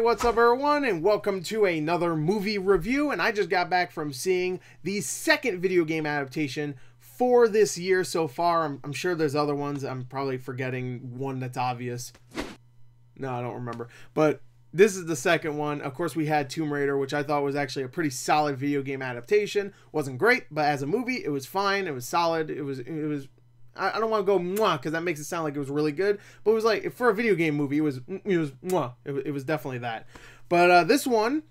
what's up everyone, and welcome to another movie review. And I just got back from seeing the second video game adaptation for this year so far. I'm sure there's other ones. I'm probably forgetting one that's obvious. No, I don't remember. But this is the second one. Of course, we had Tomb Raider, which I thought was actually a pretty solid video game adaptation. Wasn't great, but as a movie, it was fine. It was solid. It was I don't want to go mwah because that makes it sound like it was really good, but it was like, for a video game movie, it was mwah. It was definitely that. But this one,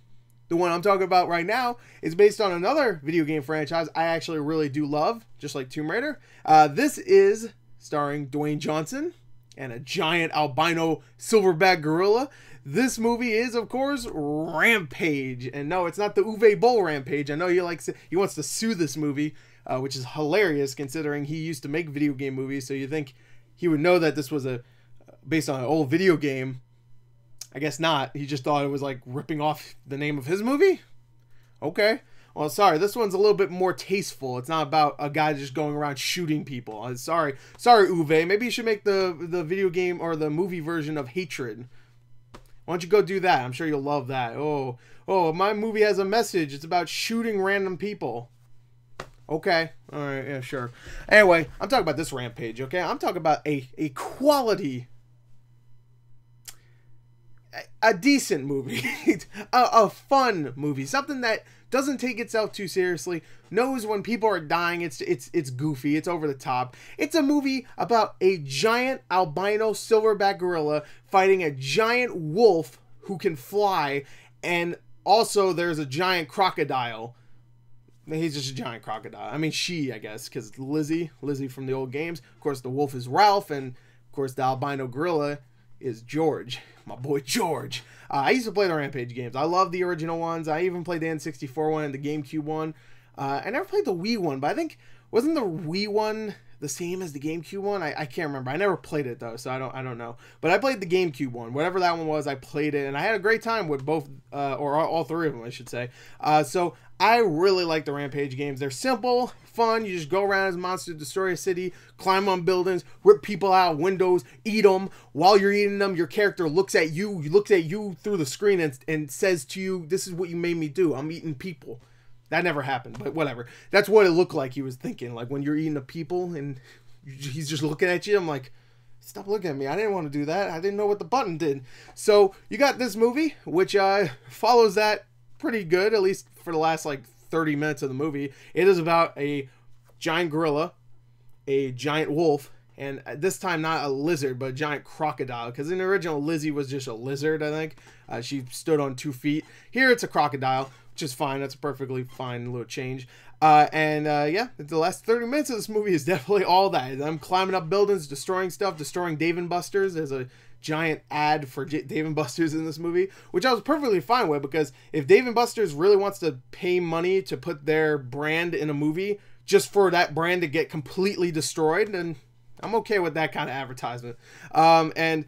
the one I'm talking about right now, is based on another video game franchise I actually really do love, just like Tomb Raider. This is starring Dwayne Johnson and a giant albino silverback gorilla. This movie is, of course, Rampage. And no, it's not the Uwe Boll Rampage. I know he wants to sue this movie, which is hilarious considering he used to make video game movies. So you think he would know that this was based on an old video game. I guess not. He just thought it was like ripping off the name of his movie. Okay. Well, sorry. This one's a little bit more tasteful. It's not about a guy just going around shooting people. Sorry, Uwe. Maybe you should make the video game or the movie version of Hatred. Why don't you go do that? I'm sure you'll love that. Oh, my movie has a message. It's about shooting random people. Okay. All right. Yeah, sure. Anyway, I'm talking about this Rampage, okay? I'm talking about a quality, a decent movie, a fun movie, something that doesn't take itself too seriously, knows when people are dying, it's goofy, it's over the top. It's a movie about a giant albino silverback gorilla fighting a giant wolf who can fly, and also there's a giant crocodile. He's just a giant crocodile. I mean, I guess, because Lizzie from the old games. Of course, the wolf is Ralph, and of course, the albino gorilla is George. My boy George. I used to play the Rampage games. I love the original ones. I even played the N64 one and the GameCube one. I never played the Wii one, but I think, wasn't the Wii one the same as the GameCube one? I can't remember. I never played it though, so I don't know. But I played the GameCube one. Whatever that one was, I played it, and I had a great time with both, or all three of them, I should say. So I really like the Rampage games. They're simple, fun. You just go around as a monster, destroy a city, climb on buildings, rip people out windows, eat them. While you're eating them, your character looks at you through the screen and says to you, "This is what you made me do. I'm eating people." That never happened, but whatever. That's what it looked like he was thinking. Like when you're eating the people and he's just looking at you, I'm like, stop looking at me. I didn't want to do that. I didn't know what the button did. So you got this movie, which follows that pretty good, at least for the last like 30 minutes of the movie. It is about a giant gorilla, a giant wolf, and this time not a lizard, but a giant crocodile. Because in the original, Lizzie was just a lizard, I think. She stood on 2 feet. Here it's a crocodile, which is fine. That's a perfectly fine little change. Yeah, the last 30 minutes of this movie is definitely all that. I'm climbing up buildings, destroying stuff, destroying Dave & Buster's. There's a giant ad for Dave & Buster's in this movie, which I was perfectly fine with, because if Dave & Buster's really wants to pay money to put their brand in a movie just for that brand to get completely destroyed, then I'm okay with that kind of advertisement. And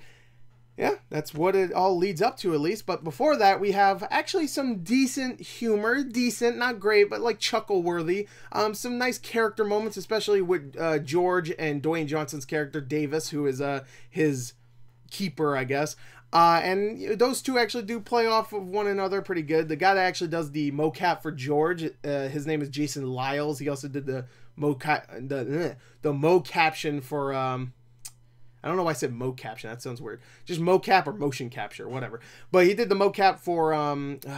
yeah, that's what it all leads up to, at least. But before that, we have actually some decent humor. Decent, not great, but like chuckle-worthy. Some nice character moments, especially with George and Dwayne Johnson's character, Davis, who is his keeper, I guess. And those two actually do play off of one another pretty good. The guy that actually does the mocap for George, his name is Jason Lyles. He also did the mocaption for... I don't know why I said mocaption. That sounds weird. Just mocap or motion capture, whatever. But he did the mocap for,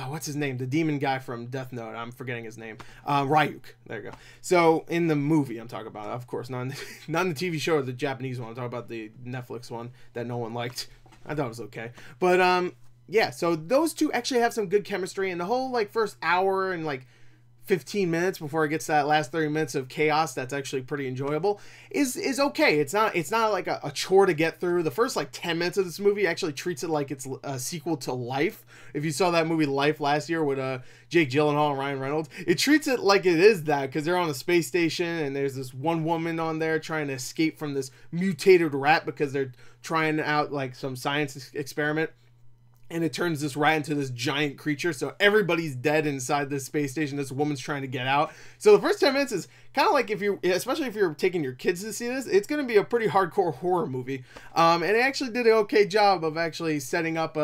what's his name? The demon guy from Death Note. I'm forgetting his name. Ryuk. There you go. So, in the movie I'm talking about, of course. Not in the TV show or the Japanese one. I'm talking about the Netflix one that no one liked. I thought it was okay. But, yeah. So, those two actually have some good chemistry. And the whole, like, first hour and, like, 15 minutes before it gets to that last 30 minutes of chaos that's actually pretty enjoyable is okay. It's not like a chore to get through. The first like 10 minutes of this movie actually treats it like it's a sequel to Life. If you saw that movie Life last year with Jake Gyllenhaal and Ryan Reynolds, it treats it like it is that, because they're on a space station and there's this one woman on there trying to escape from this mutated rat because they're trying out like some science experiment. And it turns this rat into this giant creature. So everybody's dead inside this space station. This woman's trying to get out. So the first 10 minutes is kind of like, especially if you're taking your kids to see this, it's going to be a pretty hardcore horror movie. And it actually did an okay job of actually setting up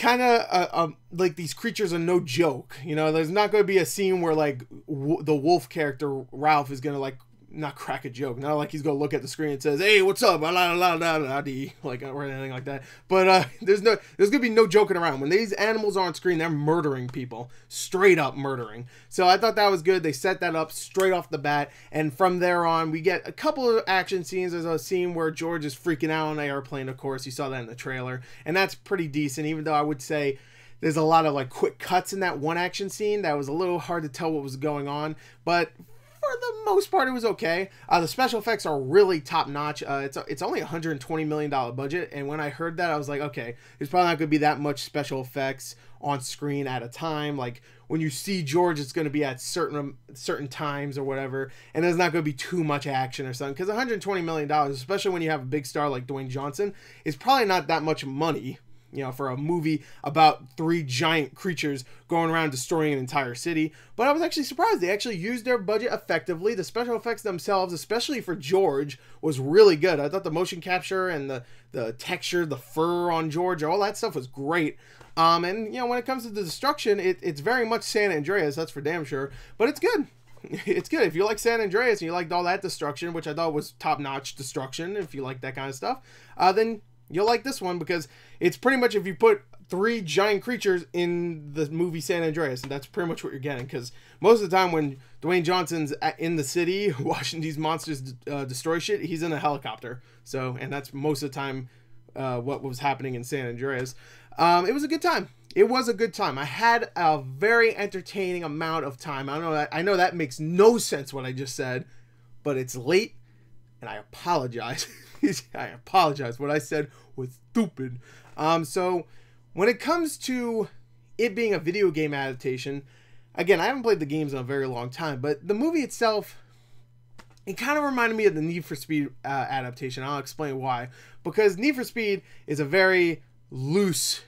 kind of like these creatures are no joke. You know, there's not going to be a scene where like the wolf character Ralph is going to like not crack a joke. Not like he's going to look at the screen and says, "Hey, what's up?" Like or anything like that. But there's going to be no joking around. When these animals are on screen, they're murdering people, straight up murdering. So I thought that was good. They set that up straight off the bat, and from there on, we get a couple of action scenes. There's a scene where George is freaking out on the airplane. Of course, you saw that in the trailer, and that's pretty decent. Even though I would say there's a lot of like quick cuts in that one action scene that was a little hard to tell what was going on, but for the most part, it was okay. The special effects are really top notch. It's only $120 million budget, and when I heard that, I was like, okay, there's probably not going to be that much special effects on screen at a time. Like when you see George, it's going to be at certain times or whatever, and there's not going to be too much action or something. Because $120 million, especially when you have a big star like Dwayne Johnson, is probably not that much money. You know, for a movie about 3 giant creatures going around destroying an entire city. But I was actually surprised. They actually used their budget effectively. The special effects themselves, especially for George, was really good. I thought the motion capture and the texture, the fur on George, all that stuff was great. And, you know, when it comes to the destruction, it's very much San Andreas, that's for damn sure. But it's good. It's good. If you like San Andreas and you liked all that destruction, which I thought was top-notch destruction, if you like that kind of stuff, then you'll like this one, because it's pretty much if you put 3 giant creatures in the movie San Andreas, and that's pretty much what you're getting. Because most of the time when Dwayne Johnson's in the city watching these monsters destroy shit, he's in a helicopter. So, and that's most of the time what was happening in San Andreas. It was a good time. It was a good time. I had a very entertaining amount of time. I know that makes no sense what I just said, but it's late, and I apologize. I apologize. What I said was stupid. So when it comes to it being a video game adaptation, again, I haven't played the games in a very long time, but the movie itself, it kind of reminded me of the Need for Speed adaptation. I'll explain why. Because Need for Speed is a very loose,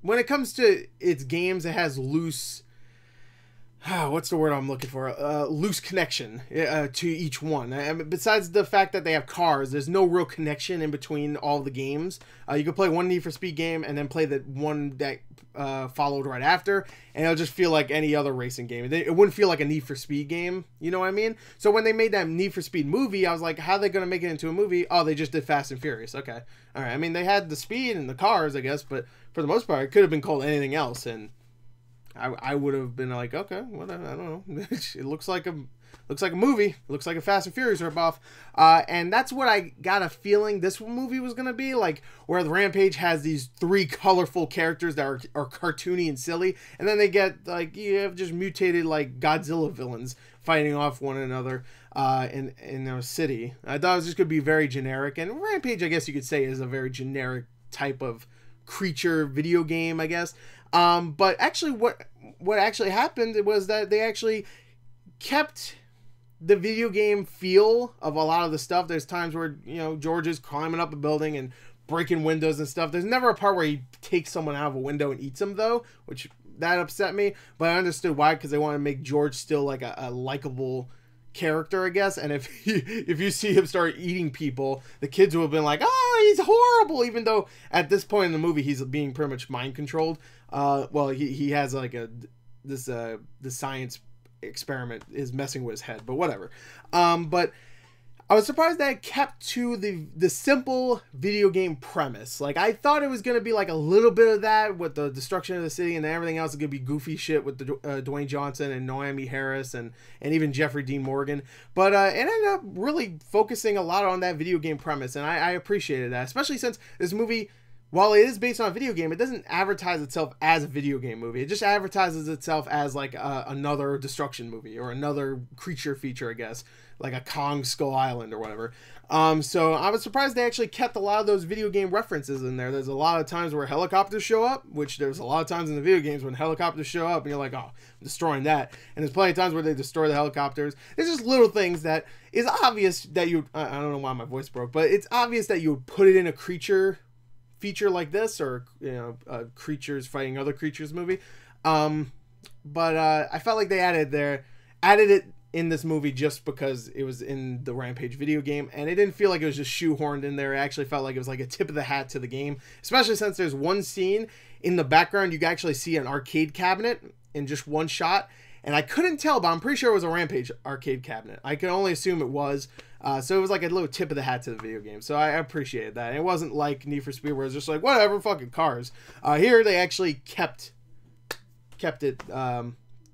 when it comes to its games, it has loose, what's the word I'm looking for? Loose connection to each one. I mean, besides the fact that they have cars, there's no real connection in between all the games. You could play one Need for Speed game and then play the one that followed right after, and it'll just feel like any other racing game. It wouldn't feel like a Need for Speed game, you know what I mean? So when they made that Need for Speed movie, I was like, how are they going to make it into a movie? Oh, they just did Fast and Furious. Okay. All right. I mean, they had the speed and the cars, I guess, but for the most part, it could have been called anything else, and I would have been like, okay, whatever, I don't know. It looks like a movie. It looks like a Fast and Furious ripoff. And that's what I got a feeling this movie was gonna be like, where the Rampage has these 3 colorful characters that are cartoony and silly, and then they get like, you have just mutated like Godzilla villains fighting off one another in a city. I thought it was just gonna be very generic, and Rampage, I guess you could say, is a very generic type of creature video game, I guess. But actually what actually happened was that they actually kept the video game feel of a lot of the stuff. There's times where, you know, George is climbing up a building and breaking windows and stuff. There's never a part where he takes someone out of a window and eats them, though, which that upset me, but I understood why, because they want to make George still like a likable character, I guess. And if you see him start eating people, the kids will have been like, oh, he's horrible, even though at this point in the movie he's being pretty much mind controlled. Well, he has like this science experiment is messing with his head, but whatever. But I was surprised that it kept to the simple video game premise. Like, I thought it was going to be like a little bit of that with the destruction of the city, and then everything else is going to be goofy shit with the Dwayne Johnson and Noemi Harris and even Jeffrey Dean Morgan. But it ended up really focusing a lot on that video game premise, and I appreciated that, especially since this movie, while it is based on a video game, it doesn't advertise itself as a video game movie. It just advertises itself as like another destruction movie or another creature feature, I guess, like a Kong Skull Island or whatever. So I was surprised they actually kept a lot of those video game references in there. There's a lot of times where helicopters show up, which there's a lot of times in the video games when helicopters show up and you're like, oh, I'm destroying that. And there's plenty of times where they destroy the helicopters. There's just little things that is obvious that you, I don't know why my voice broke, but it's obvious that you would put it in a creature feature like this, or, you know, creatures fighting other creatures movie. But I felt like they added it in this movie just because it was in the Rampage video game, and it didn't feel like it was just shoehorned in there. It actually felt like it was like a tip of the hat to the game, especially since there's one scene in the background you can actually see an arcade cabinet in just one shot, and I couldn't tell, but I'm pretty sure it was a Rampage arcade cabinet. I can only assume it was. So it was like a little tip of the hat to the video game. So I appreciated that. And it wasn't like Need for Speed where it's just like, whatever, fucking cars. Here they actually kept it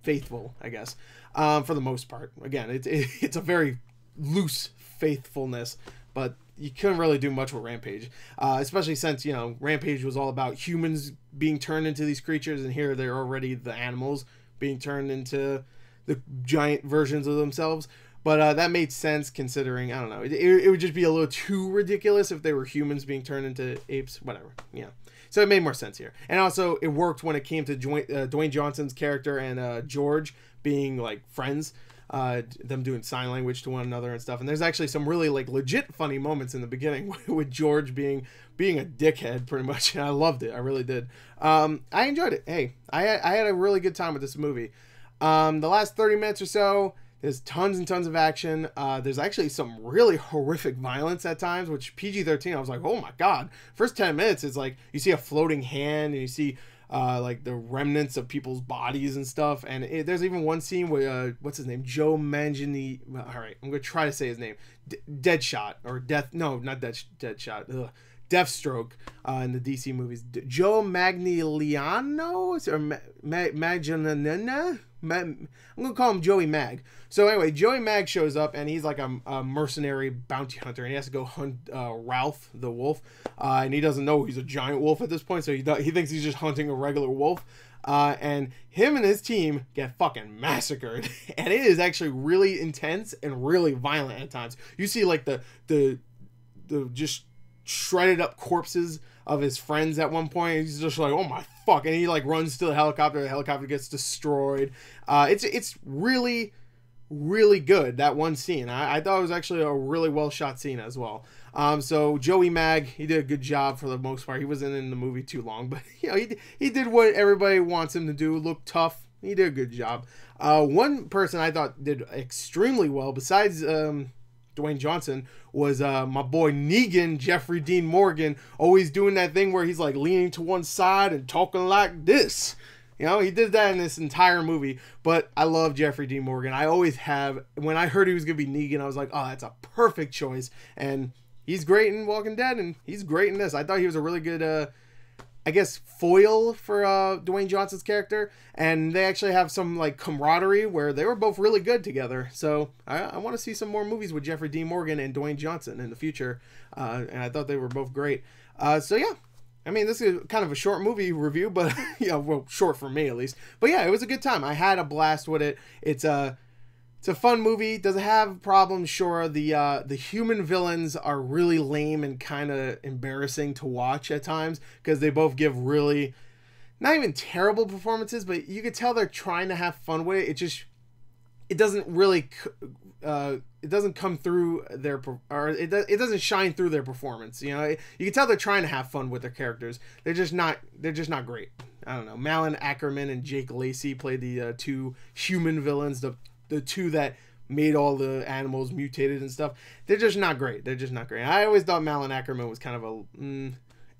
faithful, I guess, for the most part. Again, it's a very loose faithfulness, but you couldn't really do much with Rampage, especially since, you know, Rampage was all about humans being turned into these creatures, and here they're already the animals being turned into the giant versions of themselves. But that made sense considering, I don't know, it would just be a little too ridiculous if they were humans being turned into apes, whatever, yeah. So it made more sense here. And also, it worked when it came to Dwayne Johnson's character and George being, like, friends, them doing sign language to one another and stuff. And there's actually some really, like, legit funny moments in the beginning with George being a dickhead, pretty much, and I loved it, I really did. I enjoyed it. Hey, I had a really good time with this movie. The last 30 minutes or so, there's tons and tons of action. There's actually some really horrific violence at times, which PG-13, I was like, oh my god. First 10 minutes, it's like, you see a floating hand, and you see, like, the remnants of people's bodies and stuff. And there's even one scene where, what's his name? Joe Manganiello. Alright, I'm going to try to say his name. Deadshot, or not Deadshot. Ugh. Deathstroke in the DC movies. Joe Magniliano? Or Magnanana? I'm gonna call him Joey Mag. So anyway, Joey Mag shows up, and he's like a mercenary bounty hunter, and he has to go hunt Ralph the wolf, and he doesn't know he's a giant wolf at this point, so he thinks he's just hunting a regular wolf, and him and his team get fucking massacred, and it is actually really intense and really violent at times. You see like the just shredded up corpses of his friends at one point. He's just like, oh my fuck, and he like runs to the helicopter gets destroyed. It's really, really good, that one scene. I thought it was actually a really well shot scene as well. So Joey Mag, he did a good job for the most part. He wasn't in the movie too long, but you know, he did what everybody wants him to do, look tough. He did a good job. One person I thought did extremely well, besides Dwayne Johnson, was my boy Negan, Jeffrey Dean Morgan, always doing that thing where he's like leaning to one side and talking like this. You know, he did that in this entire movie, but I love Jeffrey Dean Morgan. I always have. When I heard he was going to be Negan, I was like, oh, that's a perfect choice. And he's great in Walking Dead, and he's great in this. I thought he was a really good, I guess, foil for Dwayne Johnson's character, and they actually have some like camaraderie where they were both really good together. So I want to see some more movies with Jeffrey Dean Morgan and Dwayne Johnson in the future, and I thought they were both great. So yeah, I mean, this is kind of a short movie review, but yeah, well, short for me at least. But yeah, it was a good time. I had a blast with it. It's a fun movie. Does it have problems? Sure. The human villains are really lame and kind of embarrassing to watch at times, because they both give really not even terrible performances, but you could tell they're trying to have fun with it. It doesn't really it doesn't come through their, or it doesn't shine through their performance. You know, you can tell they're trying to have fun with their characters. They're just not great. I don't know. Malin Ackerman and Jake Lacey played the two human villains, the two that made all the animals mutated and stuff. They're just not great. I always thought Malin Ackerman was kind of a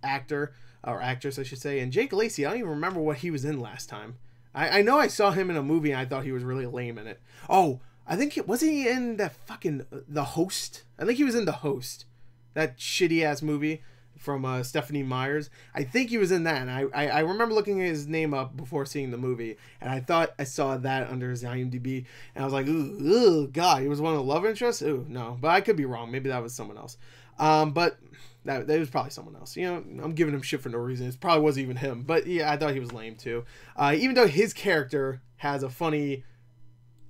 actor, or actress, I should say. And Jake Lacey, I don't even remember what he was in last time. I know I saw him in a movie and I thought he was really lame in it. Oh, I think wasn't he in that fucking The Host? I think he was in The Host, that shitty ass movie from Stephanie Myers. I think he was in that, and I remember looking at his name up before seeing the movie, and I thought I saw that under his IMDb, and I was like, ooh, God, he was one of the love interests? Ooh, no, but I could be wrong. Maybe that was someone else. But that was probably someone else. You know, I'm giving him shit for no reason. It probably wasn't even him, but yeah, I thought he was lame too. Even though his character has a funny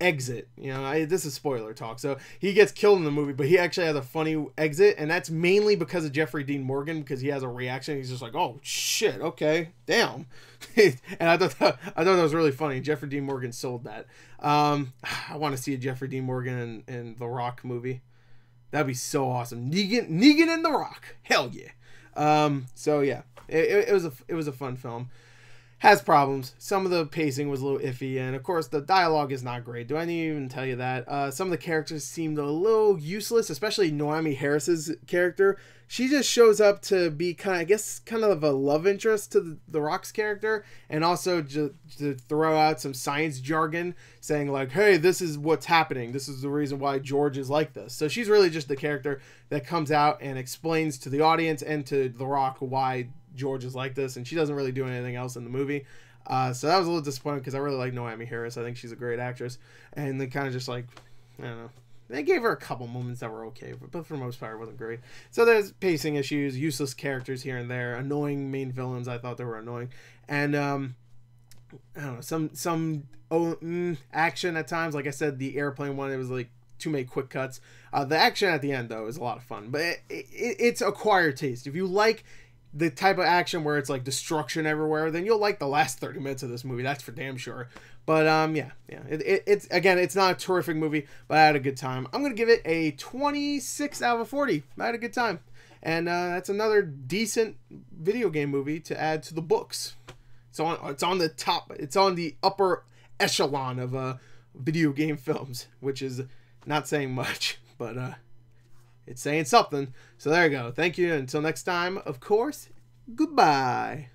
exit, you know, this is spoiler talk, so he gets killed in the movie, but he actually has a funny exit, and that's mainly because of Jeffrey Dean Morgan, because he has a reaction. He's just like, oh shit, okay, damn. And I thought that was really funny. Jeffrey Dean Morgan sold that. I want to see a Jeffrey Dean Morgan in The Rock movie. That'd be so awesome. Negan and The Rock, hell yeah. So yeah, it was a fun film. has problems. Some of the pacing was a little iffy, and of course the dialogue is not great. Do I need to even tell you that? Some of the characters seemed a little useless, especially Noemi Harris's character. She just shows up to be kind of a love interest to the Rock's character, and also to throw out some science jargon, saying like, "Hey, this is what's happening. This is the reason why George is like this." So she's really just the character that comes out and explains to the audience and to the Rock why George is like this, and she doesn't really do anything else in the movie. So that was a little disappointing because I really like Noemi Harris. I think she's a great actress, and they kind of just like, I don't know. They gave her a couple moments that were okay, but for the most part, it wasn't great. So there's pacing issues, useless characters here and there, annoying main villains. I thought they were annoying, and I don't know, some action at times. Like I said, the airplane one, it was like too many quick cuts. The action at the end though is a lot of fun, but it's acquired taste. If you like the type of action where it's like destruction everywhere, then you'll like the last 30 minutes of this movie. That's for damn sure. But yeah. It's again, it's not a terrific movie, but I had a good time. I'm gonna give it a 26 out of 40. I had a good time, and that's another decent video game movie to add to the books. It's on the top. It's on the upper echelon of video game films, which is not saying much, but it's saying something. So there you go. Thank you. Until next time, of course, goodbye.